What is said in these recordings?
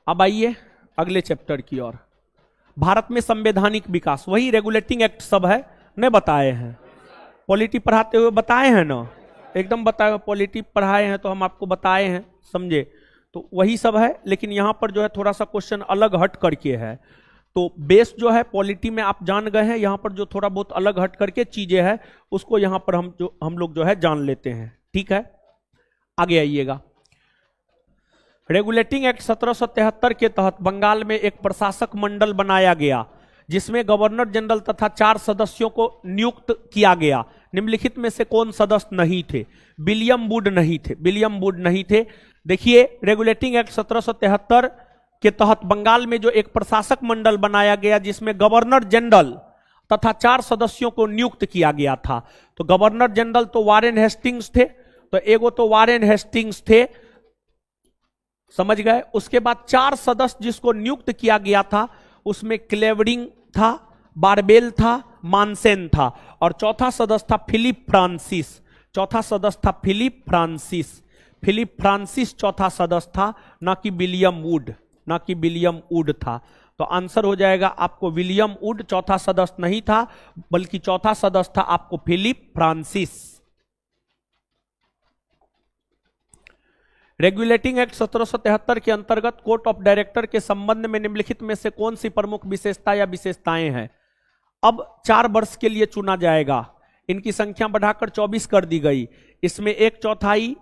अब आइए अगले चैप्टर की ओर। भारत में संवैधानिक विकास, वही रेगुलेटिंग एक्ट सब है, ने बताए हैं। पॉलिटी पढ़ाते हुए बताए हैं ना, एकदम बताए हुए पॉलिटी पढ़ाए हैं तो हम आपको बताए हैं, समझे, तो वही सब है। लेकिन यहां पर जो है थोड़ा सा क्वेश्चन अलग हट करके है, तो बेस जो है पॉलिटी में आप जान गए हैं, यहां पर जो थोड़ा बहुत अलग हट करके चीजें हैं उसको यहां पर हम लोग जो है जान लेते हैं। ठीक है, आगे आइएगा। रेगुलेटिंग एक्ट 1773 के तहत बंगाल में एक प्रशासक मंडल बनाया गया जिसमें गवर्नर जनरल तथा 4 सदस्यों को नियुक्त किया गया। निम्नलिखित में से कौन सदस्य नहीं थे? विलियम वुड नहीं थे, विलियम वुड नहीं थे। देखिए, रेगुलेटिंग एक्ट 1773 के तहत बंगाल में जो एक प्रशासक मंडल बनाया गया जिसमें गवर्नर जनरल तथा 4 सदस्यों को नियुक्त किया गया था। तो गवर्नर जनरल तो वारेन हेस्टिंग्स थे, तो एगो तो वारेन हेस्टिंग्स थे, समझ गए। उसके बाद 4 सदस्य जिसको नियुक्त किया गया था उसमें क्लेवरिंग था, बारबेल था, मानसेन था, और चौथा सदस्य था फिलिप फ्रांसिस। चौथा सदस्य था फिलिप फ्रांसिस। फिलिप फ्रांसिस चौथा सदस्य था, ना कि विलियम वुड, ना कि विलियम वुड था। तो आंसर हो जाएगा आपको विलियम वुड चौथा सदस्य नहीं था, बल्कि चौथा सदस्य था आपको फिलिप फ्रांसिस। रेगुलेटिंग एक्ट 1773 के अंतर्गत कोर्ट ऑफ डायरेक्टर के संबंध में निम्नलिखित में से कौन सी प्रमुख विशेषता या विशेषताएं हैं? अब 4 वर्ष के लिए चुना जाएगा, इनकी संख्या बढ़ाकर 24 कर दी गई। इसमें 1/4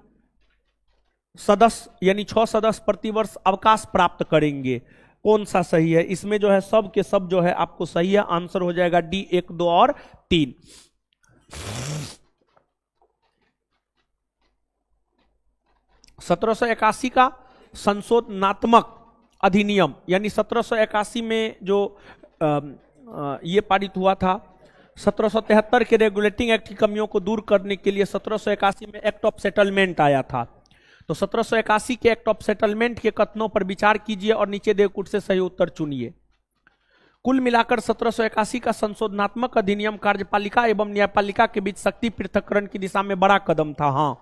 सदस्य यानी 6 सदस्य प्रतिवर्ष अवकाश प्राप्त करेंगे। कौन सा सही है? इसमें जो है सब के सब जो है आपको सही है। आंसर हो जाएगा डी, 1, 2 और 3। 1781 का संशोधनात्मक अधिनियम यानी 1781 में जो ये पारित हुआ था। 1773 के रेगुलेटिंग एक्ट की कमियों को दूर करने के लिए 1781 में एक्ट ऑफ सेटलमेंट आया था। तो 1781 के एक्ट ऑफ सेटलमेंट के कथनों पर विचार कीजिए और नीचे दिए कुछ से सही उत्तर चुनिए। कुल मिलाकर 1781 का संशोधनात्मक अधिनियम कार्यपालिका एवं न्यायपालिका के बीच शक्ति पृथक्करण की दिशा में बड़ा कदम था। हाँ,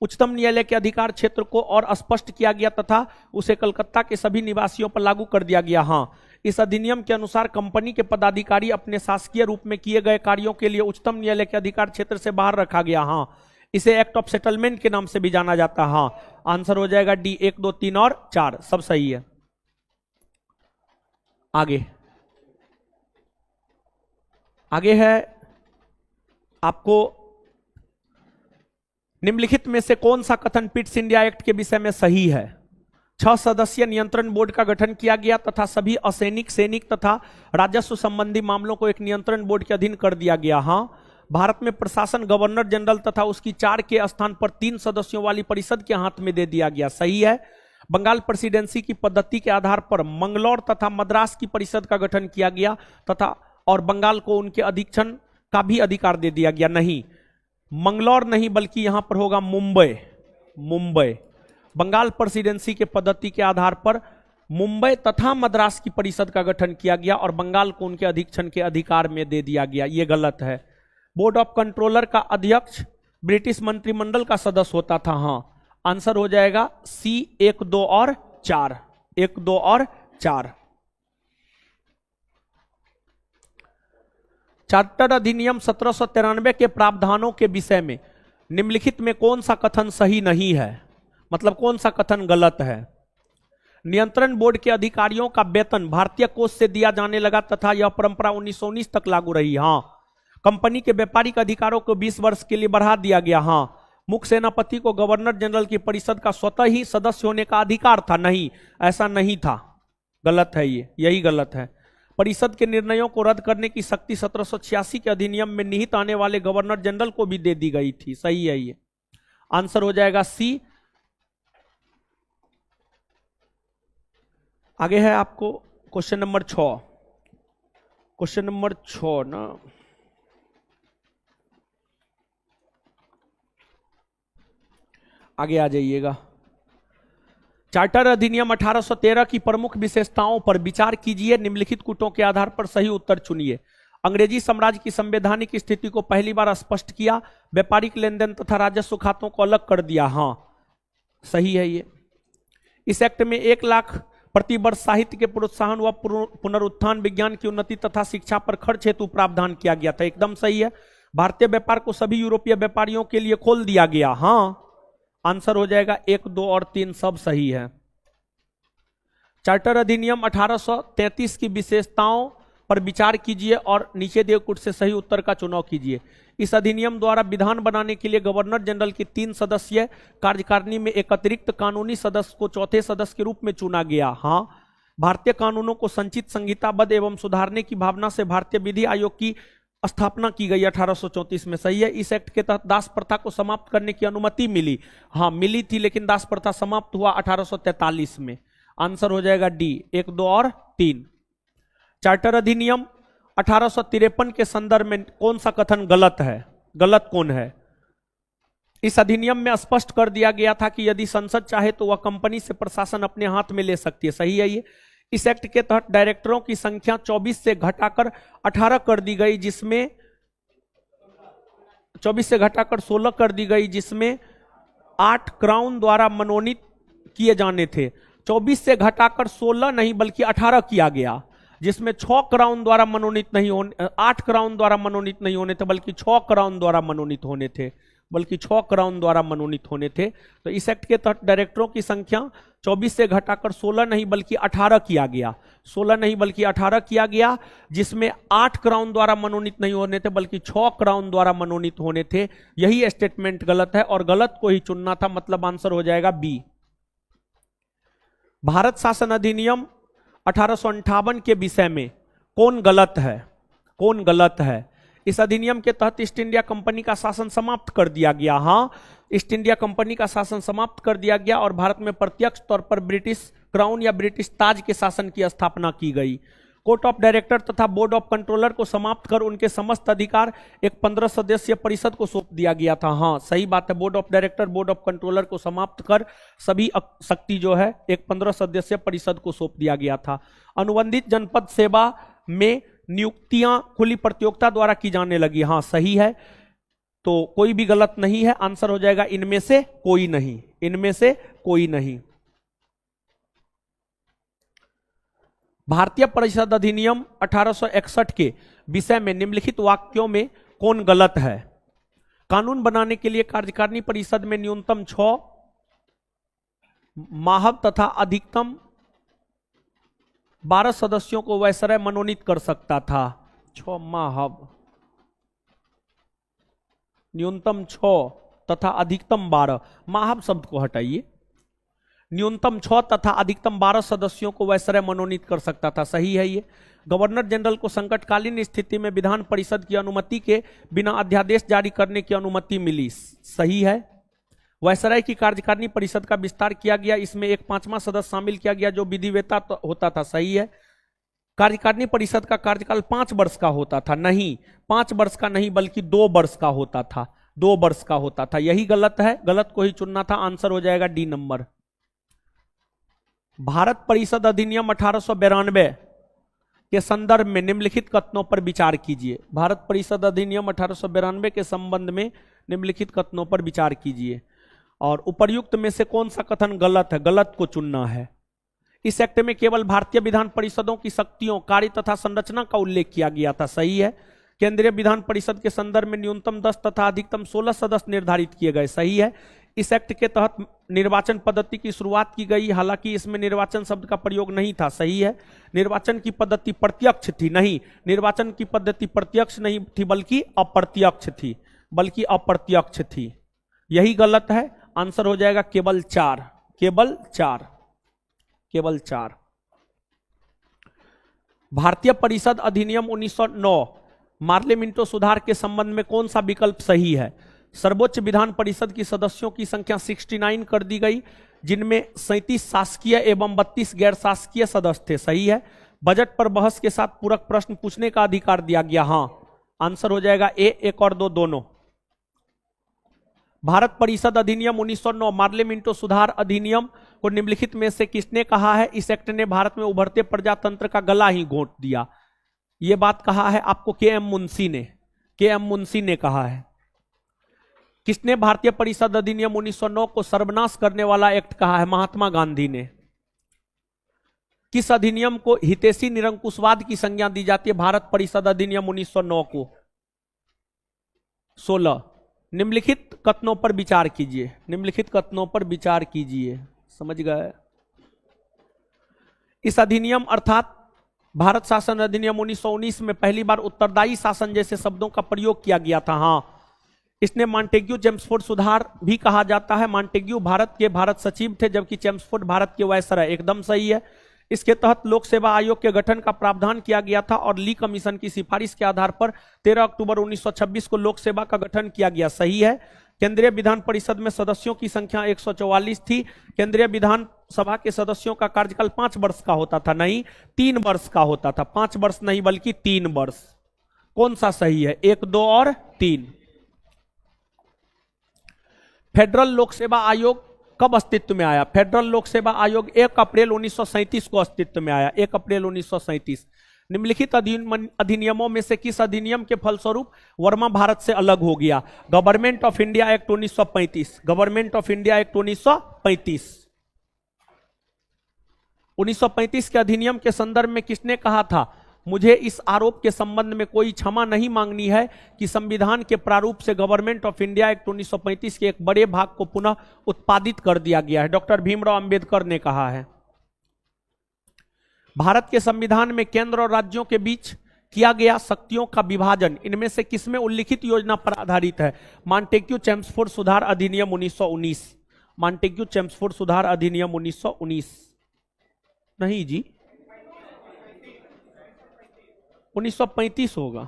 उच्चतम न्यायालय के अधिकार क्षेत्र को और स्पष्ट किया गया तथा उसे कलकत्ता के सभी निवासियों पर लागू कर दिया गया। हाँ, इस अधिनियम के अनुसार कंपनी के पदाधिकारी अपने शासकीय रूप में किए गए कार्यों के लिए उच्चतम न्यायालय के अधिकार क्षेत्र से बाहर रखा गया। हाँ, इसे एक्ट ऑफ सेटलमेंट के नाम से भी जाना जाता है। हाँ, आंसर हो जाएगा डी, 1, 2, 3 और 4 सब सही है। आगे है आपको निम्नलिखित में से कौन सा कथन पिट्स इंडिया एक्ट के विषय में सही है? 6 सदस्यीय नियंत्रण बोर्ड का गठन किया गया तथा सभी असैनिक, सैनिक तथा राजस्व संबंधी मामलों को एक नियंत्रण बोर्ड के अधीन कर दिया गया। हाँ, भारत में प्रशासन गवर्नर जनरल तथा उसकी 4 के स्थान पर 3 सदस्यों वाली परिषद के हाथ में दे दिया गया। सही है। बंगाल प्रेसिडेंसी की पद्धति के आधार पर मंगलौर तथा मद्रास की परिषद का गठन किया गया तथा और बंगाल को उनके अधीक्षण का भी अधिकार दे दिया गया। नहीं, मंगलौर नहीं बल्कि यहां पर होगा मुंबई। मुंबई बंगाल प्रेसिडेंसी के पद्धति के आधार पर मुंबई तथा मद्रास की परिषद का गठन किया गया और बंगाल को उनके अधीक्षण के अधिकार में दे दिया गया। यह गलत है। बोर्ड ऑफ कंट्रोलर का अध्यक्ष ब्रिटिश मंत्रिमंडल का सदस्य होता था। हाँ, आंसर हो जाएगा सी, 1, 2 और 4। 1, 2 और 4। चार्टर अधिनियम 1793 के प्रावधानों के विषय में निम्नलिखित में कौन सा कथन सही नहीं है? मतलब कौन सा कथन गलत है? नियंत्रण बोर्ड के अधिकारियों का वेतन भारतीय कोष से दिया जाने लगा तथा यह परंपरा 1919 तक लागू रही। हाँ, कंपनी के व्यापारिक अधिकारों को 20 वर्ष के लिए बढ़ा दिया गया। हाँ, मुख्य सेनापति को गवर्नर जनरल की परिषद का स्वतः ही सदस्य होने का अधिकार था। नहीं, ऐसा नहीं था। गलत है, यही गलत है। परिषद के निर्णयों को रद्द करने की शक्ति 1786 के अधिनियम में निहित आने वाले गवर्नर जनरल को भी दे दी गई थी। सही है ये। आंसर हो जाएगा सी। आगे है आपको क्वेश्चन नंबर 6। क्वेश्चन नंबर 6 ना, आगे आ जाइएगा। चार्टर अधिनियम 1813 की प्रमुख विशेषताओं पर विचार कीजिए। निम्नलिखित कूटों के आधार पर सही उत्तर चुनिए। अंग्रेजी साम्राज्य की संवैधानिक स्थिति को पहली बार स्पष्ट किया। व्यापारिक लेनदेन तथा राजस्व खातों को अलग कर दिया। हाँ, सही है ये। इस एक्ट में 1 लाख प्रतिवर्ष साहित्य के प्रोत्साहन व पुनरुत्थान, विज्ञान की उन्नति तथा शिक्षा पर खर्च हेतु प्रावधान किया गया था। एकदम सही है। भारतीय व्यापार को सभी यूरोपीय व्यापारियों के लिए खोल दिया गया। हाँ, आंसर हो जाएगा 1, 2 और 3 सब सही है। चार्टर अधिनियम 1833 की विशेषताओं पर विचार कीजिए और नीचे दिए कुछ से सही उत्तर का चुनाव कीजिए। इस अधिनियम द्वारा विधान बनाने के लिए गवर्नर जनरल की 3 सदस्यीय कार्यकारिणी में एक अतिरिक्त कानूनी सदस्य को चौथे सदस्य के रूप में चुना गया। हाँ, भारतीय कानूनों को संचित, संहिताबद्ध एवं सुधारने की भावना से भारतीय विधि आयोग की स्थापना की गई 1834 में। सही है। इस एक्ट के तहत दास प्रथा को समाप्त करने की अनुमति मिली। हाँ, मिली थी, लेकिन दास प्रथा समाप्त हुआ 1843 में। आंसर हो जाएगा डी, 1, 2 और 3। चार्टर अधिनियम 1853 के संदर्भ में कौन सा कथन गलत है? गलत कौन है? इस अधिनियम में स्पष्ट कर दिया गया था कि यदि संसद चाहे तो वह कंपनी से प्रशासन अपने हाथ में ले सकती है। सही है ये। इस एक्ट के तहत डायरेक्टरों की संख्या 24 से घटाकर 18 कर दी गई, जिसमें 24 से घटाकर 16 कर दी गई, जिसमें 8 क्राउन द्वारा मनोनीत किए जाने थे। 24 से घटाकर 16 नहीं बल्कि 18 किया गया, जिसमें 6 क्राउन द्वारा मनोनीत नहीं होने, 8 क्राउन द्वारा मनोनीत नहीं होने थे बल्कि 6 क्राउन द्वारा मनोनीत होने थे, बल्कि 6 क्राउन द्वारा मनोनीत होने थे। तो इस एक्ट के तहत डायरेक्टरों की संख्या 24 से घटाकर 16 नहीं बल्कि 18 किया गया। 16 नहीं बल्कि 18 किया गया, जिसमें 8 क्राउन द्वारा मनोनीत नहीं होने थे बल्कि 6 क्राउन द्वारा मनोनीत होने थे। यही स्टेटमेंट गलत है और गलत को ही चुनना था, मतलब आंसर हो जाएगा बी। भारत शासन अधिनियम 1858 के विषय में कौन गलत है? कौन गलत है? इस अधिनियम के तहत ईस्ट इंडिया कंपनी का शासन समाप्त कर दिया गया। हाँ, ईस्ट इंडिया कंपनी का शासन समाप्त कर दिया गया और भारत में प्रत्यक्ष तौर पर ब्रिटिश क्राउन या ब्रिटिश ताज के शासन की स्थापना की गई। कोर्ट ऑफ डायरेक्टर तथा बोर्ड ऑफ कंट्रोलर को समाप्त कर उनके समस्त अधिकार एक 15 सदस्यीय परिषद को सौंप दिया गया था। हाँ, सही बात है। Board of director, board of controller को समाप्त कर सभी शक्ति जो है एक 15 सदस्यीय परिषद को सौंप दिया गया था। अनुबंधित जनपद सेवा में नियुक्तियां खुली प्रतियोगिता द्वारा की जाने लगी। हाँ, सही है। तो कोई भी गलत नहीं है। आंसर हो जाएगा इनमें से कोई नहीं, इनमें से कोई नहीं। भारतीय परिषद अधिनियम 1861 के विषय में निम्नलिखित वाक्यों में कौन गलत है? कानून बनाने के लिए कार्यकारिणी परिषद में न्यूनतम 6 माहब तथा अधिकतम 12 सदस्यों को वायसराय मनोनीत कर सकता था। 6 माहब, न्यूनतम 6 तथा अधिकतम 12। माहब शब्द को हटाइए। न्यूनतम 6 तथा अधिकतम 12 सदस्यों को वायसराय मनोनीत कर सकता था। सही है ये। गवर्नर जनरल को संकटकालीन स्थिति में विधान परिषद की अनुमति के बिना अध्यादेश जारी करने की अनुमति मिली। सही है। वायसराय की कार्यकारिणी परिषद का विस्तार किया गया, इसमें एक 5वां सदस्य शामिल किया गया जो विधिवेता होता था। सही है। कार्यकारिणी परिषद का कार्यकाल 5 वर्ष का होता था। नहीं, 5 वर्ष का नहीं बल्कि 2 वर्ष का होता था। 2 वर्ष का होता था। यही गलत है, गलत को ही चुनना था। आंसर हो जाएगा डी नंबर। भारत परिषद अधिनियम 1892 के संदर्भ में निम्नलिखित कथनों पर विचार कीजिए। भारत परिषद अधिनियम 1892 के संबंध में निम्नलिखित कथनों पर विचार कीजिए और उपर्युक्त में से कौन सा कथन गलत है? गलत को चुनना है। इस एक्ट में केवल भारतीय विधान परिषदों की शक्तियों, कार्य तथा संरचना का उल्लेख किया गया था। सही है। केंद्रीय विधान परिषद के संदर्भ में न्यूनतम 10 तथा अधिकतम 16 सदस्य निर्धारित किए गए। सही है। इस एक्ट के तहत निर्वाचन पद्धति की शुरुआत की गई, हालांकि इसमें निर्वाचन शब्द का प्रयोग नहीं था। सही है। निर्वाचन की पद्धति प्रत्यक्ष थी। नहीं, निर्वाचन की पद्धति प्रत्यक्ष नहीं थी बल्कि अप्रत्यक्ष थी, बल्कि अप्रत्यक्ष थी। यही गलत है। आंसर हो जाएगा केवल 4, केवल 4, केवल 4। भारतीय परिषद अधिनियम 1909 मार्ले मिंटो सुधार के संबंध में कौन सा विकल्प सही है? सर्वोच्च विधान परिषद की सदस्यों की संख्या 69 कर दी गई, जिनमें 37 शासकीय एवं 32 गैर शासकीय सदस्य थे। सही है। बजट पर बहस के साथ पूरक प्रश्न पूछने का अधिकार दिया गया। हाँ, आंसर हो जाएगा ए, 1 और 2 दोनों। भारत परिषद अधिनियम 1909 मार्ले मिंटो सुधार अधिनियम को निम्नलिखित में से किसने कहा है? इस एक्ट ने भारत में उभरते प्रजातंत्र का गला ही घोंट दिया। यह बात कहा है आपको के.एम. मुंशी ने, के.एम. मुंशी ने कहा है। किसने भारतीय परिषद अधिनियम 1909 को सर्वनाश करने वाला एक्ट कहा है? महात्मा गांधी ने। किस अधिनियम को हितैषी निरंकुशवाद की संज्ञा दी जाती है? भारत परिषद अधिनियम 1909 को। 16, निम्नलिखित कथनों पर विचार कीजिए, निम्नलिखित कथनों पर विचार कीजिए। समझ गए? इस अधिनियम अर्थात भारत शासन अधिनियम 1919 में पहली बार उत्तरदायी शासन जैसे शब्दों का प्रयोग किया गया था। हाँ, इसने मॉन्टेग्यू चेम्सफोर्ड सुधार भी कहा जाता है। मॉन्टेग्यू भारत के भारत सचिव थे, जबकि चेम्सफोर्ड भारत के वायसराय। एकदम सही है। इसके तहत लोक सेवा आयोग के गठन का प्रावधान किया गया था और ली कमीशन की सिफारिश के आधार पर 13 अक्टूबर 1926 को लोक सेवा का गठन किया गया। सही है। केंद्रीय विधान परिषद में सदस्यों की संख्या 144 थी। केंद्रीय विधान सभा के सदस्यों का कार्यकाल 5 वर्ष का होता था, नहीं 3 वर्ष का होता था। 5 वर्ष नहीं बल्कि 3 वर्ष। कौन सा सही है? 1, 2 और 3। फेडरल लोक सेवा आयोग कब अस्तित्व में आया? फेडरल लोक सेवा आयोग 1 अप्रैल 1937 को अस्तित्व में आया। 1 अप्रैल 1937। निम्नलिखित अधिनियमों में से किस अधिनियम के फलस्वरूप वर्मा भारत से अलग हो गया? Government of India act 1935। Government of India act 1935। 1935 के अधिनियम के संदर्भ में किसने कहा था, मुझे इस आरोप के संबंध में कोई क्षमा नहीं मांगनी है कि संविधान के प्रारूप से गवर्नमेंट ऑफ इंडिया एक्ट 1935 के एक बड़े भाग को पुनः उत्पादित कर दिया गया है? डॉक्टर भीमराव अंबेडकर ने कहा है। भारत के संविधान में केंद्र और राज्यों के बीच किया गया शक्तियों का विभाजन इनमें से किसमें उल्लिखित योजना पर आधारित है? मॉन्टेग्यू चेम्सफोर्ड सुधार अधिनियम 1919। मॉन्टेग्यू चेम्सफोर्ड सुधार अधिनियम 1919 नहीं जी, 1935 होगा।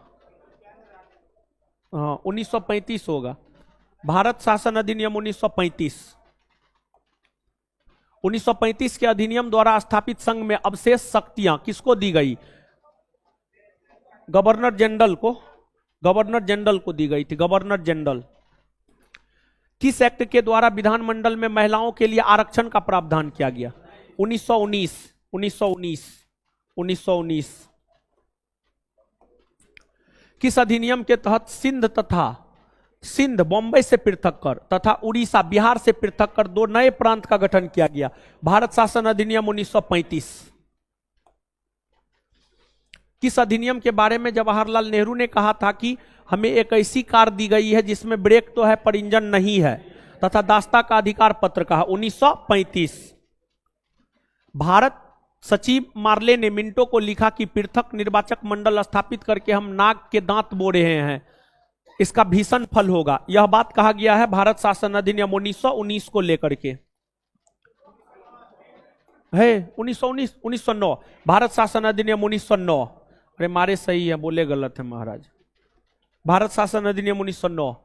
हाँ, 1935 होगा। भारत शासन अधिनियम 1935। 1935 के अधिनियम द्वारा स्थापित संघ में अवशेष शक्तियां किसको दी गई? गवर्नर जनरल को। गवर्नर जनरल को दी गई थी। Governor general. किस एक्ट के द्वारा विधानमंडल में महिलाओं के लिए आरक्षण का प्रावधान किया गया? 1919। 1919। 1919। किस अधिनियम के तहत सिंध बॉम्बे से पृथक कर तथा उड़ीसा बिहार से पृथक कर 2 नए प्रांत का गठन किया गया? भारत शासन अधिनियम 1935। किस अधिनियम के बारे में जवाहरलाल नेहरू ने कहा था कि हमें एक ऐसी कार दी गई है जिसमें ब्रेक तो है पर इंजन नहीं है तथा दास्ता का अधिकार पत्र कहा? 1935। भारत सचिव मार्ले ने मिंटो को लिखा कि पृथक निर्वाचक मंडल स्थापित करके हम नाक के दांत बो रहे हैं, इसका भीषण फल होगा। यह बात कहा गया है भारत शासन अधिनियम 1919 को लेकर के है। 1919 1909 भारत शासन अधिनियम 1909। अरे मारे सही है, बोले गलत है महाराज। भारत शासन अधिनियम 1909।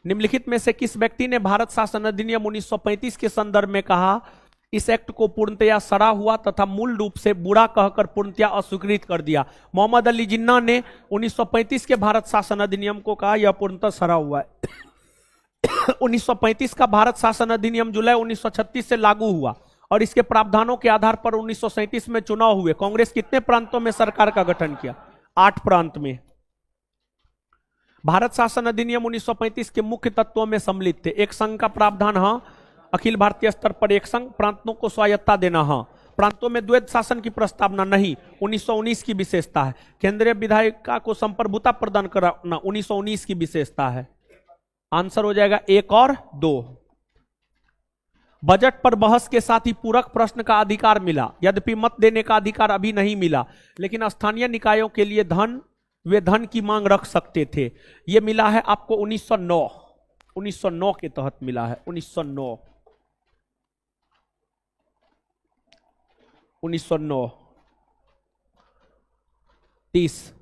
निम्नलिखित में से किस व्यक्ति ने भारत शासन अधिनियम 1935 के संदर्भ में कहा, इस एक्ट को पूर्णतया सड़ा हुआ तथा मूल रूप से बुरा कहकर पूर्णतया अस्वीकृत कर दिया? मोहम्मद अली जिन्ना ने 1935 के भारत शासन अधिनियम को कहा यह पूर्णतः सड़ा हुआ है। 1935 का भारत शासन अधिनियम जुलाई 1936 से लागू हुआ और इसके प्रावधानों के आधार पर 1937 में चुनाव हुए। कांग्रेस कितने प्रांतों में सरकार का गठन किया? 8 प्रांत में। भारत शासन अधिनियम 1935 के मुख्य तत्वों में सम्मिलित थे। एक संघ का प्रावधान, हाँ, अखिल भारतीय स्तर पर एक संघ, प्रांतों को स्वायत्ता देना, हाँ, प्रांतों में द्वैध शासन की प्रस्तावना नहीं, 1919 की विशेषता है। केंद्रीय विधायिका को संप्रभुता प्रदान कराना 1919 की विशेषता है। आंसर हो जाएगा 1 और 2। बजट पर बहस के साथ ही पूरक प्रश्न का अधिकार मिला, यद्यपि मत देने का अधिकार अभी नहीं मिला, लेकिन स्थानीय निकायों के लिए वे धन की मांग रख सकते थे। यह मिला है आपको 1909। 1909 के तहत मिला है। 1909। 1909। 30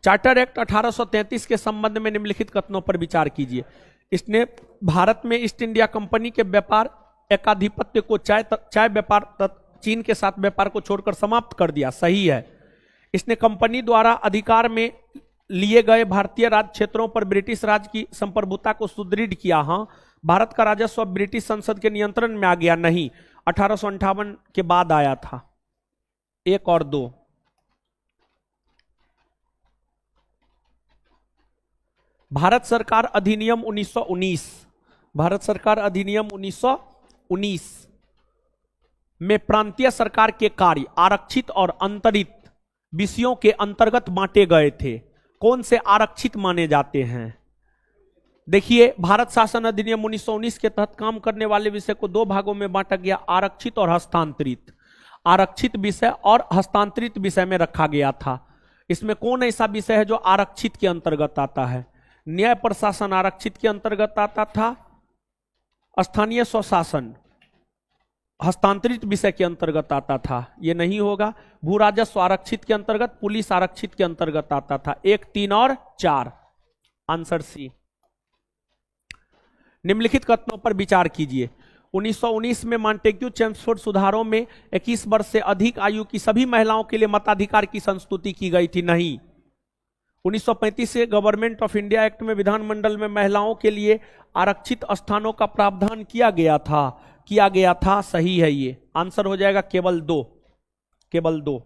चार्टर एक्ट 1833 के संबंध में निम्नलिखित कथनों पर विचार कीजिए। इसने भारत में ईस्ट इंडिया कंपनी के व्यापार एकाधिपत्य को चाय व्यापार चीन के साथ व्यापार को छोड़कर समाप्त कर दिया। सही है। इसने कंपनी द्वारा अधिकार में लिए गए भारतीय राज्य क्षेत्रों पर ब्रिटिश राज की संप्रभुता को सुदृढ़ किया। हाँ, भारत का राजस्व ब्रिटिश संसद के नियंत्रण में आ गया? नहीं, 1858 के बाद आया था। 1 और 2। भारत सरकार अधिनियम 1919। भारत सरकार अधिनियम 1919। में प्रांतीय सरकार के कार्य आरक्षित और अंतरित विषयों के अंतर्गत बांटे गए थे। कौन से आरक्षित माने जाते हैं? देखिए, भारत शासन अधिनियम 1919 के तहत काम करने वाले विषय को दो भागों में बांटा गया, आरक्षित और हस्तांतरित। आरक्षित विषय और हस्तांतरित विषय में रखा गया था। इसमें कौन ऐसा विषय है जो आरक्षित के अंतर्गत आता है? न्याय प्रशासन आरक्षित के अंतर्गत आता था, स्थानीय स्वशासन हस्तांतरित विषय के अंतर्गत आता था, ये नहीं होगा। भू राजस्व आरक्षित के अंतर्गत, पुलिस आरक्षित के अंतर्गत आता था। 1, 3 और 4, आंसर सी। निम्नलिखित कथनों पर विचार कीजिए। 1919 में मॉन्टेग्यू चेम्सफोर्ड सुधारों में 21 वर्ष से अधिक आयु की सभी महिलाओं के लिए मताधिकार की संस्तुति की गई थी, नहीं। 1935 से गवर्नमेंट ऑफ इंडिया एक्ट में विधानमंडल में महिलाओं के लिए आरक्षित स्थानों का प्रावधान किया गया था, सही है ये, आंसर हो जाएगा केवल 2, केवल 2।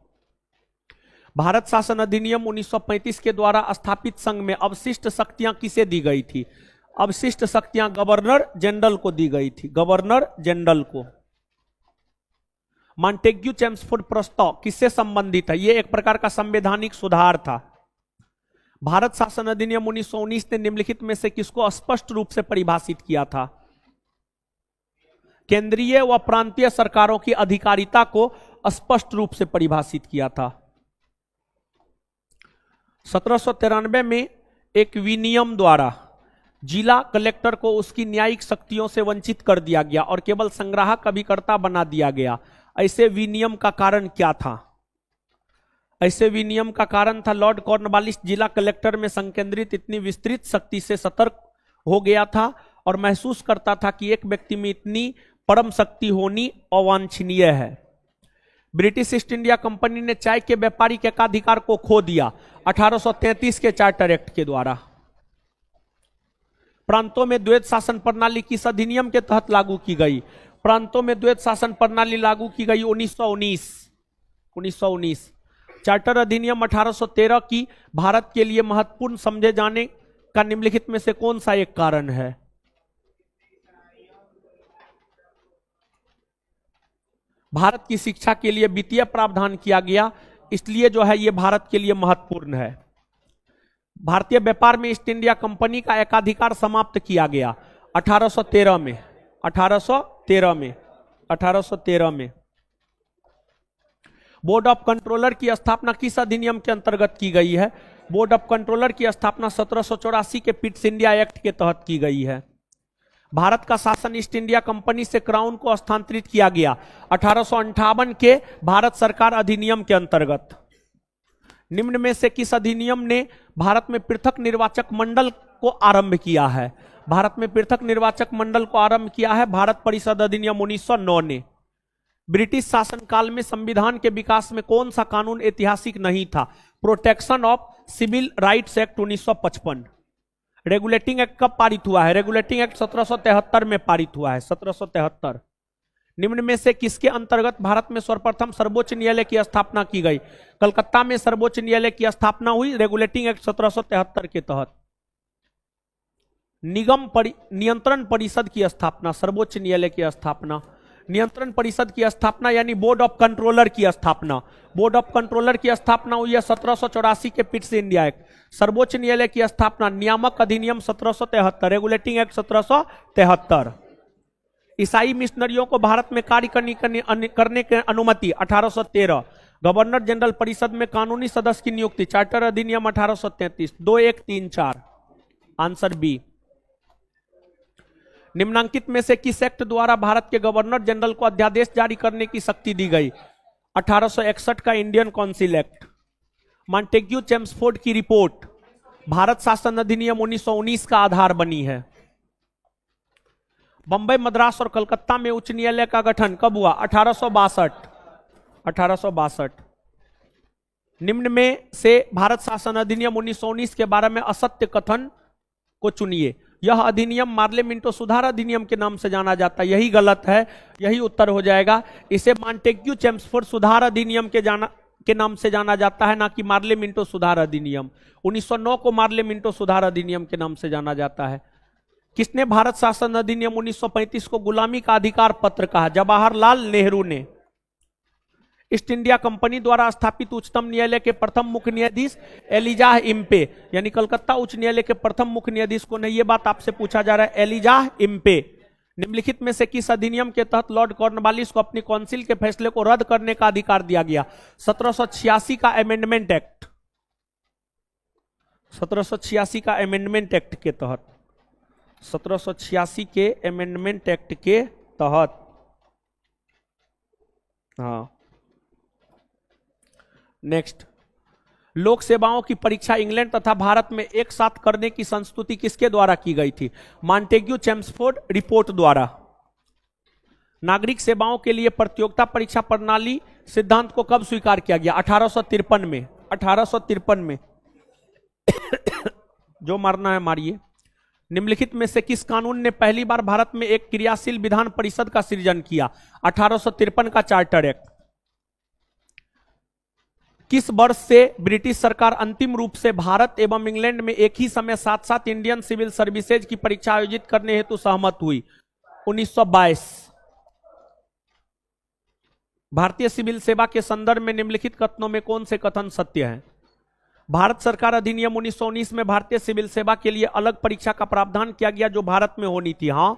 भारत शासन अधिनियम 1935 के द्वारा स्थापित संघ में अवशिष्ट शक्तियां किसे दी गई थी? अवशिष्ट शक्तियां गवर्नर जनरल को दी गई थी, गवर्नर जनरल को। मॉन्टेग्यू चेम्सफोर्ड प्रस्ताव किससे संबंधित है? यह एक प्रकार का संवैधानिक सुधार था। भारत शासन अधिनियम 1919 ने निम्नलिखित में से किसको स्पष्ट रूप से परिभाषित किया था? केंद्रीय व प्रांतीय सरकारों की अधिकारिता को स्पष्ट रूप से परिभाषित किया था। 1793 में एक विनियम द्वारा जिला कलेक्टर को उसकी न्यायिक शक्तियों से वंचित कर दिया गया और केवल संग्राहक अभिकर्ता बना दिया गया। ऐसे विनियम का कारण क्या था? ऐसे विनियम का कारण था लॉर्ड कॉर्नवालिस जिला कलेक्टर में संकेंद्रित इतनी विस्तृत शक्ति से सतर्क हो गया था और महसूस करता था कि एक व्यक्ति में इतनी परम शक्ति होनी अवांछनीय है। ब्रिटिश ईस्ट इंडिया कंपनी ने चाय के व्यापारिक एकाधिकार को खो दिया 1833 के चार्टर एक्ट के द्वारा। प्रांतों में द्वैध शासन प्रणाली किस अधिनियम के तहत लागू की गई? प्रांतों में द्वैध शासन प्रणाली लागू की गई 1919। चार्टर अधिनियम 1813 की भारत के लिए महत्वपूर्ण समझे जाने का निम्नलिखित में से कौन सा एक कारण है? भारत की शिक्षा के लिए वित्तीय प्रावधान किया गया, इसलिए जो है ये भारत के लिए महत्वपूर्ण है। भारतीय व्यापार में ईस्ट इंडिया कंपनी का एकाधिकार समाप्त किया गया 1813 में। 1813 में बोर्ड ऑफ कंट्रोलर की स्थापना किस अधिनियम के अंतर्गत की गई है? बोर्ड ऑफ कंट्रोलर की स्थापना 1784 के पिट्स इंडिया एक्ट के तहत की गई है। भारत का शासन ईस्ट इंडिया कंपनी से क्राउन को हस्तांतरित किया गया 1858 के भारत सरकार अधिनियम के अंतर्गत। निम्न में से किस अधिनियम ने भारत में पृथक निर्वाचक मंडल को आरंभ किया है? भारत में पृथक निर्वाचक मंडल को आरंभ किया है भारत परिषद अधिनियम 1909 ने। ब्रिटिश शासनकाल में संविधान के विकास में कौन सा कानून ऐतिहासिक नहीं था? Protection of civil rights act 1955। Regulating act कब पारित हुआ है? रेगुलेटिंग एक्ट 1773 में पारित हुआ है, 1773। निम्न में से किसके अंतर्गत भारत में सर्वप्रथम सर्वोच्च न्यायालय की स्थापना की गई? कलकत्ता में सर्वोच्च न्यायालय की स्थापना हुई रेगुलेटिंग एक्ट 1773 के तहत। नियंत्रण परिषद की स्थापना, सर्वोच्च न्यायालय की स्थापना, नियंत्रण परिषद की स्थापना यानी बोर्ड ऑफ कंट्रोलर की स्थापना। बोर्ड ऑफ कंट्रोलर की स्थापना हुई है 1784 के पिट्स इंडिया एक्ट। सर्वोच्च न्यायालय की स्थापना नियामक अधिनियम 1773, रेगुलेटिंग एक्ट 1773। ईसाई मिशनरियों को भारत में कार्य करने की अनुमति 1813। गवर्नर जनरल परिषद में कानूनी सदस्य की नियुक्ति चार्टर अधिनियम 1833। 2, 1, 3, 4, आंसर बी। निम्नांकित में से किस एक्ट द्वारा भारत के गवर्नर जनरल को अध्यादेश जारी करने की शक्ति दी गई? 1861 का Indian council act. Montagu Chelmsford की रिपोर्ट भारत शासन अधिनियम 1919 का आधार बनी है। बंबई, मद्रास और कलकत्ता में उच्च न्यायालय का गठन कब हुआ? 1862। निम्न में से भारत शासन अधिनियम 1919 के बारे में असत्य कथन को चुनिए। यह अधिनियम मार्ले मिंटो सुधार अधिनियम के नाम से जाना जाता है, यही गलत है, यही उत्तर हो जाएगा। इसे मॉन्टेग्यू चेम्सफोर्ड सुधार अधिनियम के नाम से जाना जाता है, ना कि मार्ले मिंटो सुधार अधिनियम। 1909 को मार्ले मिंटो सुधार अधिनियम के नाम से जाना जाता है। किसने भारत शासन अधिनियम 1935 को गुलामी का अधिकार पत्र कहा? जवाहरलाल नेहरू ने। ईस्ट इंडिया कंपनी द्वारा स्थापित उच्चतम न्यायालय के प्रथम मुख्य न्यायाधीश एलिजाह इम्पे, यानी कलकत्ता उच्च न्यायालय के प्रथम मुख्य न्यायाधीश को नहीं, ये बात आपसे पूछा जा रहा है, एलिजाह इम्पे। निम्नलिखित में से किस अधिनियम के तहत लॉर्ड कॉर्नवालिस को अपनी काउंसिल के फैसले को रद्द करने का अधिकार दिया गया? 1786 का अमेंडमेंट एक्ट, 1786 का अमेंडमेंट एक्ट के तहत, 1786 के अमेंडमेंट एक्ट के तहत। हाँ, नेक्स्ट, लोक सेवाओं की परीक्षा इंग्लैंड तथा भारत में एक साथ करने की संस्तुति किसके द्वारा की गई थी? मॉन्टेग्यू चेम्सफोर्ड रिपोर्ट द्वारा। नागरिक सेवाओं के लिए प्रतियोगिता परीक्षा प्रणाली सिद्धांत को कब स्वीकार किया गया? 1853 में, 1853 में। जो मारना है मारिए। निम्नलिखित में से किस कानून ने पहली बार भारत में एक क्रियाशील विधान परिषद का सृजन किया? 1853 का चार्टर एक्ट। किस वर्ष से ब्रिटिश सरकार अंतिम रूप से भारत एवं इंग्लैंड में एक ही समय साथ साथ इंडियन सिविल सर्विसेज की परीक्षा आयोजित करने हेतु सहमत हुई? 1922। भारतीय सिविल सेवा के संदर्भ में निम्नलिखित कथनों में कौन से कथन सत्य हैं? भारत सरकार अधिनियम 1919 में भारतीय सिविल सेवा के लिए अलग परीक्षा का प्रावधान किया गया जो भारत में होनी थी। हाँ,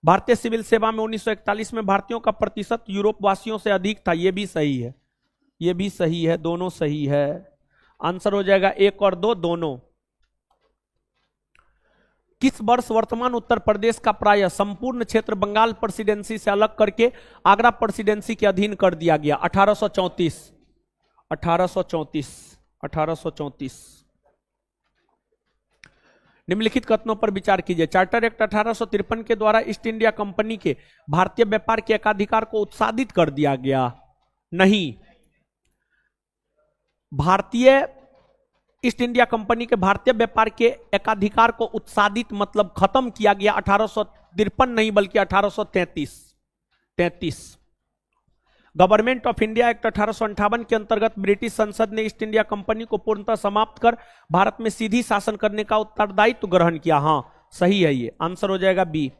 भारतीय सिविल सेवा में 1941 में भारतीयों का प्रतिशत यूरोप वासियों से अधिक था। यह भी सही है, ये भी सही है, दोनों सही है। आंसर हो जाएगा 1 और 2 दोनों। किस वर्ष वर्तमान उत्तर प्रदेश का प्राय संपूर्ण क्षेत्र बंगाल प्रेसिडेंसी से अलग करके आगरा प्रेसिडेंसी के अधीन कर दिया गया? 1834, 1834, 1834। निम्नलिखित कथनों पर विचार कीजिए। चार्टर एक्ट 1853 के द्वारा ईस्ट इंडिया कंपनी के भारतीय व्यापार के एकाधिकार को उत्साहित कर दिया गया? नहीं। भारतीय ईस्ट इंडिया कंपनी के भारतीय व्यापार के एकाधिकार को उत्साहित मतलब खत्म किया गया 1853 नहीं बल्कि 1833। गवर्नमेंट ऑफ इंडिया एक्ट 1858 के अंतर्गत ब्रिटिश संसद ने ईस्ट इंडिया कंपनी को पूर्णतः समाप्त कर भारत में सीधी शासन करने का उत्तरदायित्व ग्रहण किया। हां, सही है, ये आंसर हो जाएगा बी।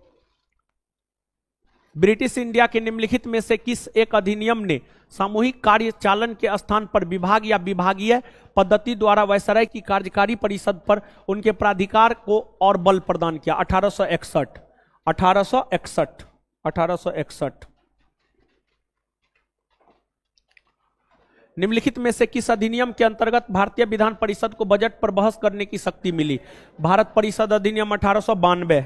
ब्रिटिश इंडिया के निम्नलिखित में से किस एक अधिनियम ने सामूहिक कार्य चालन के स्थान पर विभाग या विभागीय पद्धति द्वारा वायसराय की कार्यकारी परिषद पर उनके प्राधिकार को और बल प्रदान किया? 1861, 1861, 1861। निम्नलिखित में से किस अधिनियम के अंतर्गत भारतीय विधान परिषद को बजट पर बहस करने की शक्ति मिली? भारत परिषद अधिनियम 1892।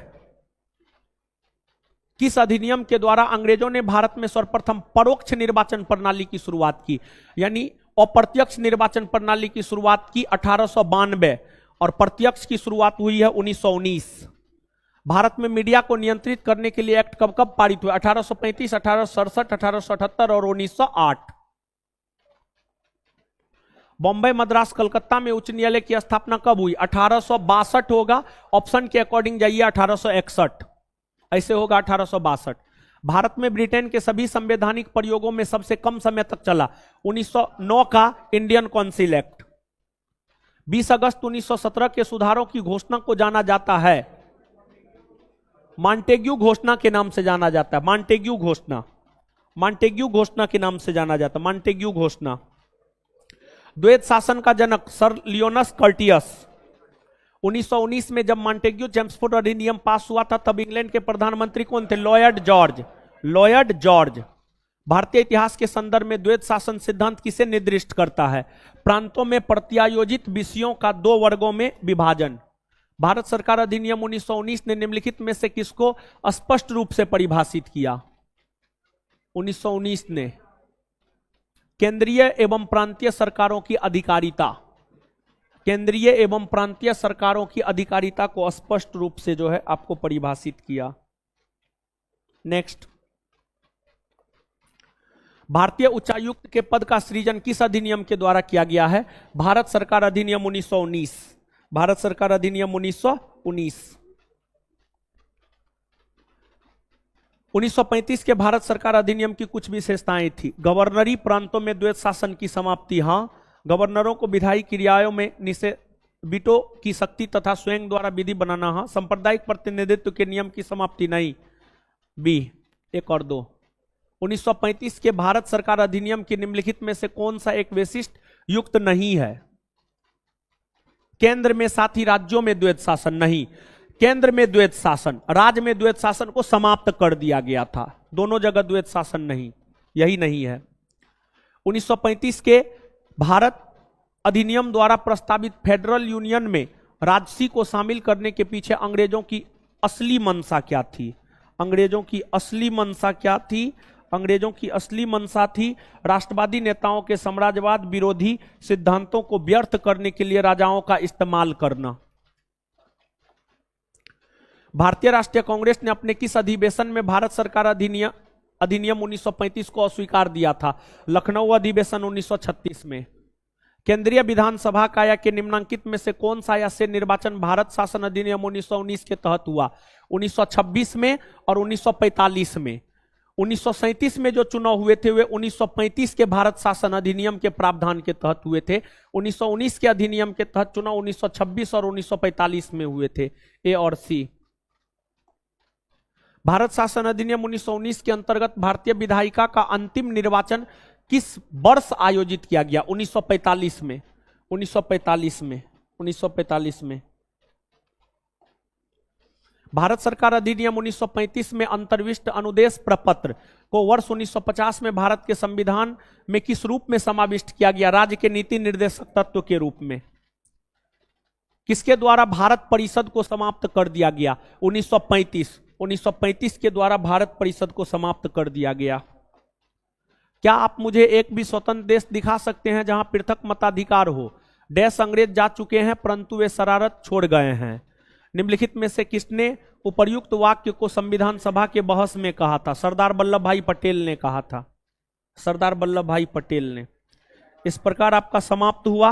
किस अधिनियम के द्वारा अंग्रेजों ने भारत में सर्वप्रथम परोक्ष निर्वाचन प्रणाली की शुरुआत की, यानी अप्रत्यक्ष निर्वाचन प्रणाली की शुरुआत की? 1892, और प्रत्यक्ष की शुरुआत हुई है 1919। भारत में मीडिया को नियंत्रित करने के लिए एक्ट कब कब पारित हुए? 1835, 1867, 1878 और 1908। बॉम्बे, मद्रास, कलकत्ता में उच्च न्यायालय की स्थापना कब हुई? 1862 होगा, ऑप्शन के अकॉर्डिंग जाइए 1861, ऐसे होगा 1862। भारत में ब्रिटेन के सभी संवैधानिक प्रयोगों में सबसे कम समय तक चला? 1909 का इंडियन काउंसिल एक्ट। 20 अगस्त 1917 के सुधारों की घोषणा को जाना जाता है? मॉन्टेग्यू घोषणा के नाम से जाना जाता है। मॉन्टेग्यू घोषणा, मॉन्टेग्यू घोषणा के नाम से जाना जाता है, मॉन्टेग्यू घोषणा। द्वैत शासन का जनक सर लियोनस कर्टियस। 1919 में जब मॉन्टेग्यू चेम्सफोर्ड अधिनियम पास हुआ था तब इंग्लैंड के प्रधानमंत्री कौन थे? Lloyd George, Lloyd George. भारतीय इतिहास के संदर्भ में द्वैत शासन सिद्धांत किसे निर्दिष्ट करता है? प्रांतों में प्रत्यायोजित विषयों का 2 वर्गों में विभाजन। भारत सरकार अधिनियम 1919 ने निम्नलिखित में से किसको स्पष्ट रूप से परिभाषित किया? 1919 ने केंद्रीय एवं प्रांतीय सरकारों की अधिकारिता, केंद्रीय एवं प्रांतीय सरकारों की अधिकारिता को स्पष्ट रूप से जो है आपको परिभाषित किया। नेक्स्ट, भारतीय उच्चायुक्त के पद का सृजन किस अधिनियम के द्वारा किया गया है? भारत सरकार अधिनियम 1919, भारत सरकार अधिनियम 1919। 1935 के भारत सरकार अधिनियम की कुछ विशेषताएं थी। गवर्नरी प्रांतों में द्वैत शासन की समाप्ति। हां, गवर्नरों को विधायी क्रियाओं में निषेध, वीटो की शक्ति तथा स्वयं द्वारा विधि बनाना। हां, सांप्रदायिक प्रतिनिधित्व के नियम की समाप्ति नहीं। बी, 1 और 2। 1935 के भारत सरकार अधिनियम की निम्नलिखित में से कौन सा एक विशिष्ट युक्त नहीं है? केंद्र में साथ ही राज्यों में द्वैत शासन नहीं, केंद्र में द्वैत शासन, राज्य में द्वैत शासन को समाप्त कर दिया गया था, दोनों जगह द्वैत शासन नहीं, यही नहीं है। 1935 के भारत अधिनियम द्वारा प्रस्तावित फेडरल यूनियन में राजसी को शामिल करने के पीछे अंग्रेजों की असली मंशा क्या थी? अंग्रेजों की असली मंशा क्या थी? अंग्रेजों की असली मंशा थी राष्ट्रवादी नेताओं के साम्राज्यवाद विरोधी सिद्धांतों को व्यर्थ करने के लिए राजाओं का इस्तेमाल करना। भारतीय राष्ट्रीय कांग्रेस ने अपने किस अधिवेशन में भारत सरकार अधिनियम 1935 को अस्वीकार दिया था? लखनऊ अधिवेशन 1936 में। केंद्रीय विधानसभा काया के निम्नांकित में से कौन सा से निर्वाचन भारत शासन अधिनियम 1919 के तहत हुआ? 1926 में और 1945 में। 1937 में जो चुनाव हुए थे वे 1935 के भारत शासन अधिनियम के प्रावधान के तहत हुए थे। 1919 के अधिनियम के तहत चुनाव 1926 और 1945 में हुए थे। ए और सी। भारत शासन अधिनियम 1919 के अंतर्गत भारतीय विधायिका का अंतिम निर्वाचन किस वर्ष आयोजित किया गया? 1945 में। 1945 में। 1945 में। भारत सरकार अधिनियम 1935 में अंतर्विष्ट अनुदेश प्रपत्र को वर्ष 1950 में भारत के संविधान में किस रूप में समाविष्ट किया गया? राज्य के नीति निर्देशक तत्व के रूप में। किसके द्वारा भारत परिषद को समाप्त कर दिया गया? 1935 के द्वारा भारत परिषद को समाप्त कर दिया गया। क्या आप मुझे एक भी स्वतंत्र देश दिखा सकते हैं जहां पृथक मताधिकार हो? डैश अंग्रेज जा चुके हैं परंतु वे शरारत छोड़ गए हैं। निम्नलिखित में से किसने उपर्युक्त वाक्य को संविधान सभा के बहस में कहा था? सरदार वल्लभ भाई पटेल ने कहा था। सरदार वल्लभ भाई पटेल ने। इस प्रकार आपका समाप्त हुआ